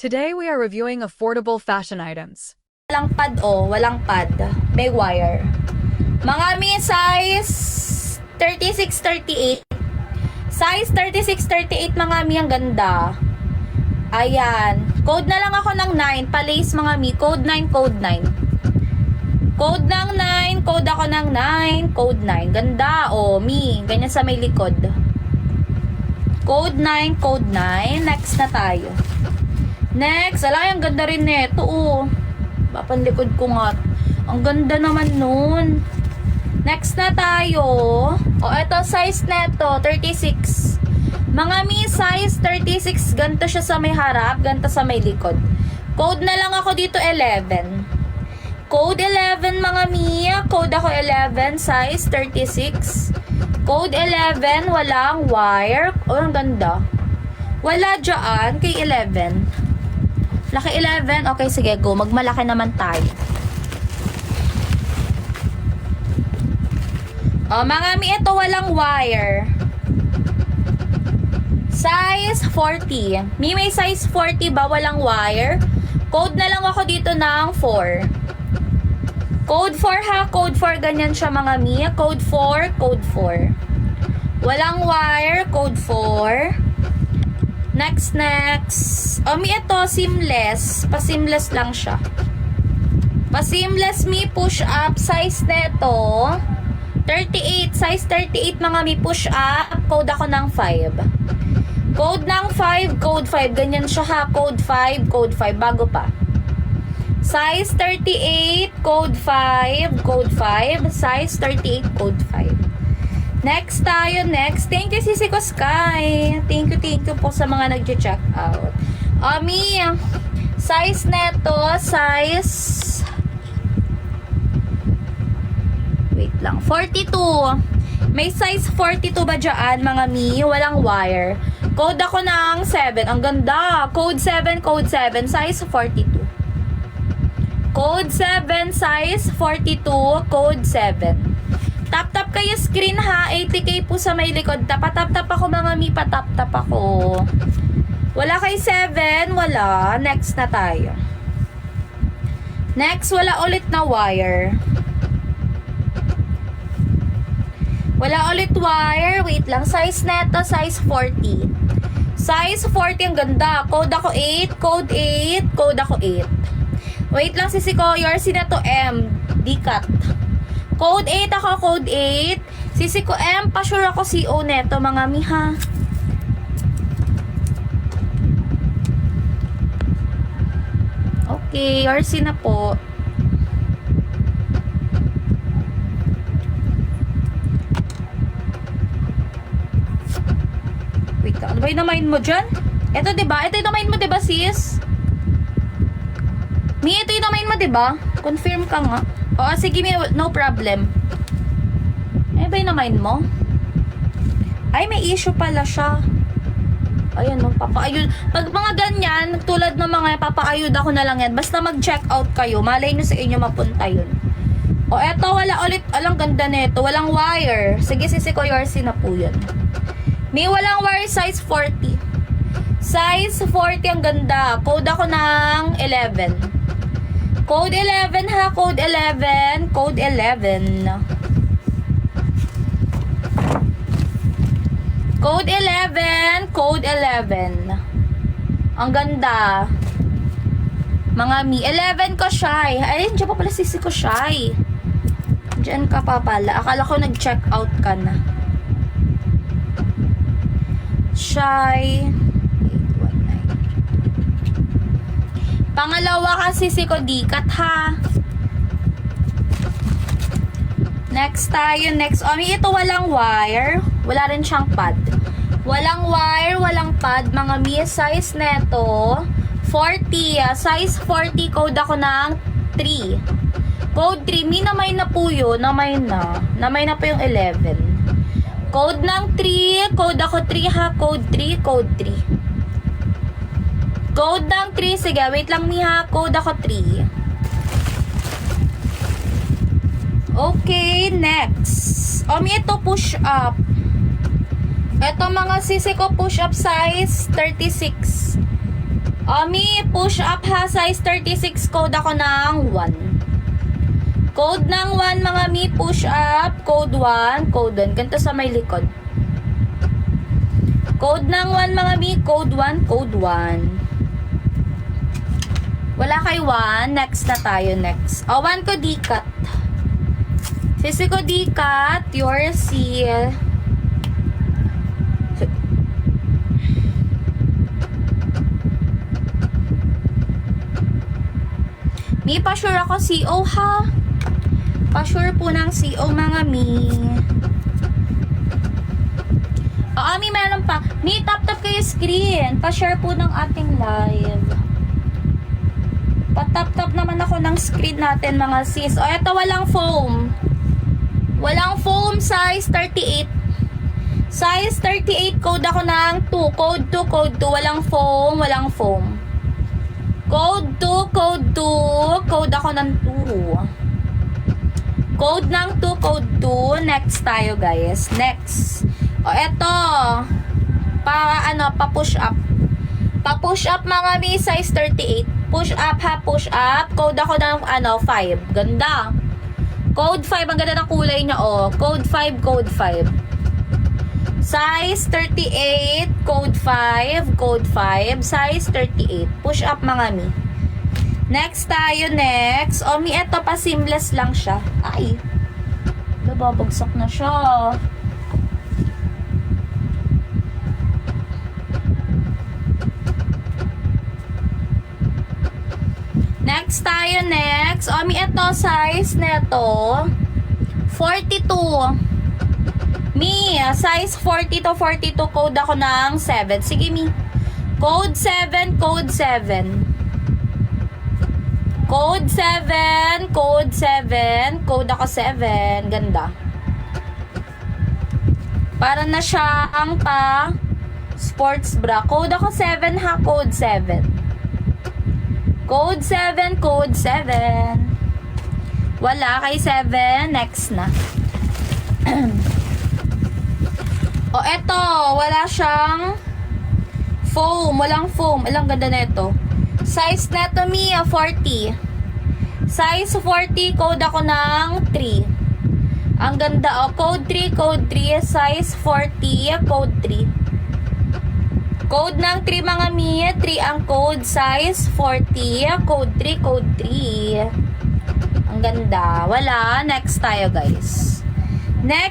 Today we are reviewing affordable fashion items. Walang pad walang pad. May wire. Mga mi size 36-38. Size 36-38 mga mi, ang ganda. Ayan. Code na lang ako ng 9. Palace mga mi. Code 9, code 9. Code ng 9. Code ako ng 9. Code 9. Ganda. Mi. Ganyan sa may likod. Code 9, code 9. Next na tayo. Next. Alay, ang ganda rin neto. Papanlikod ko nga. Ang ganda naman nun. Next na tayo. Eto size neto, 36. Mga mi, size 36. Ganto siya sa may harap, ganto sa may likod. Code na lang ako dito 11. Code 11 mga mi. Code ako 11, size 36. Code 11, walang wire. Ang ganda. Wala dyan kay 11. Laki 11. Okay, sige, go. Magmalaki naman tayo. Mga mi, ito walang wire. Size 40. Mi, may size 40 ba? Walang wire. Code na lang ako dito ng 4. Code 4 ha. Code 4. Ganyan siya mga mi. Code 4. Code 4. Walang wire. Code 4. Next. Mi, ito, seamless. Pa-seamless lang siya. Pa-seamless mi, push up. Size neto, 38. Size 38 mga mi, push up. Code ako ng 5. Code ng 5, code 5. Ganyan siya ha. Code 5, code 5. Bago pa. Size 38, code 5. Code 5. Size 38, code 5. Next tayo, next. Thank you, Sisi ko Sky. Thank you po sa mga nag-check out. Mi, size neto, size... Wait lang. 42. May size 42 ba dyan, mga mi? Walang wire. Code ako ng 7. Ang ganda. Code 7, code 7. Size 42. Code 7, size 42, code 7. Tap-tap kayo screen ha. 80k po sa may likod. Tap-tap ako mga mi. Patap-tap ako. Wala kay 7. Wala. Next na tayo. Next, wala ulit na wire. Wala ulit wire. Wait lang. Size neto, size 40. Size 40. Ang ganda. Code ako 8. Code 8. Code ako 8. Wait lang, sisi ko. Yours na to M. D-cut. Code 8 ako, code 8. Sisi ko M, pa-sure ako CO neto, mga miha. Okay, RC na po. Wait, ano ba yung namain mo dyan? Ito, diba? Ito yung namain mo, diba, sis? Mi, ito yung namain mo, diba? Confirm ka nga. Sige, no problem. Ano ba yung na-mind mo? Ay, may issue pala siya. Ayan, no, papaayod. Pag mga ganyan, tulad ng mga papaayod ako na lang yan, basta mag-check out kayo, malay nyo sa inyo mapunta yun. Eto, wala ulit. Alang ganda nito. Walang wire. Sige, sisi ko, Yorsi na po yun. May walang wire, size 40. Size 40, ang ganda. Code ako ng 11. Code 11 ha, code 11, code 11. Code 11, code 11. Ang ganda. Mga mi, 11 ko shy. Ay, dyan pa pala sisi ko shy. Dyan ka pa pala. Akala ko nag-check out ka na. Shy. Pangalawa kasi si Kodikat ha. Next tayo. Next. Mi, ito walang wire. Wala rin siyang pad. Walang wire, walang pad. Mga mi, size neto 40. Size 40. Code ako ng 3. Code 3. Mi, namay na po yun. Namay na. Namay na po yung 11. Code ng 3. Code ako 3 ha. Code 3. Code 3. Code ng 3. Sige, wait lang miha. Code ako 3. Okay, next. Mi, ito push up. Ito mga sisi ko push up size 36. Mi, push up ha, size 36, code ako ng 1. Code ng 1 mga mi, push up, code 1, code 1. Ganito sa may likod. Code ng 1 mga mi, code 1, code 1. Wala kay 1, next na tayo, next. 1 ko D-cut. Sisi ko D-cut, your C. Mi, pa-sure ako CO ha. Pa-sure po ng CO mga mi. Mi, meron pa. Mi, tap-tap kayo screen. Pa-share po ng ating live. Pa-tap-tap naman ako ng screen natin mga sis. Eto, walang foam. Walang foam, size 38. Size 38, code ako ng 2. Code 2, code 2. Walang foam, walang foam. Code 2, code 2. Code ako ng 2. Code ng 2, code 2. Next tayo, guys. Next. Eto. Pa-push up. Pa-push up, mga mi, size 38. Push up, ha, push up. Code ako ng, 5. Ganda. Code 5. Ang ganda ng kulay niya, Code 5, code 5. Size 38, code 5, code 5, size 38. Push up mga mi. Next tayo, next. Mi, eto pa seamless lang siya. Ay, nababagsak na siya. Next tayo, next. Mi, eto size neto 42. Mi, size 40 to 42, code ako ng 7. Sige, mi. Code 7, code 7. Code 7, code 7, code ako 7. Ganda. Para na siya ang pa sports bra. Code ako 7 ha, code 7. Code 7, code 7. Wala kay 7, next na. Eto, wala siyang foam, walang foam. Ilang ganda na ito. Size neto mi, 40. Size 40, code ako ng 3. Ang ganda, code 3, code 3, size 40, code 3. Code ng 3 mga mi, 3 ang code, size 40, code 3, code 3. Ang ganda. Wala, next tayo guys. Next.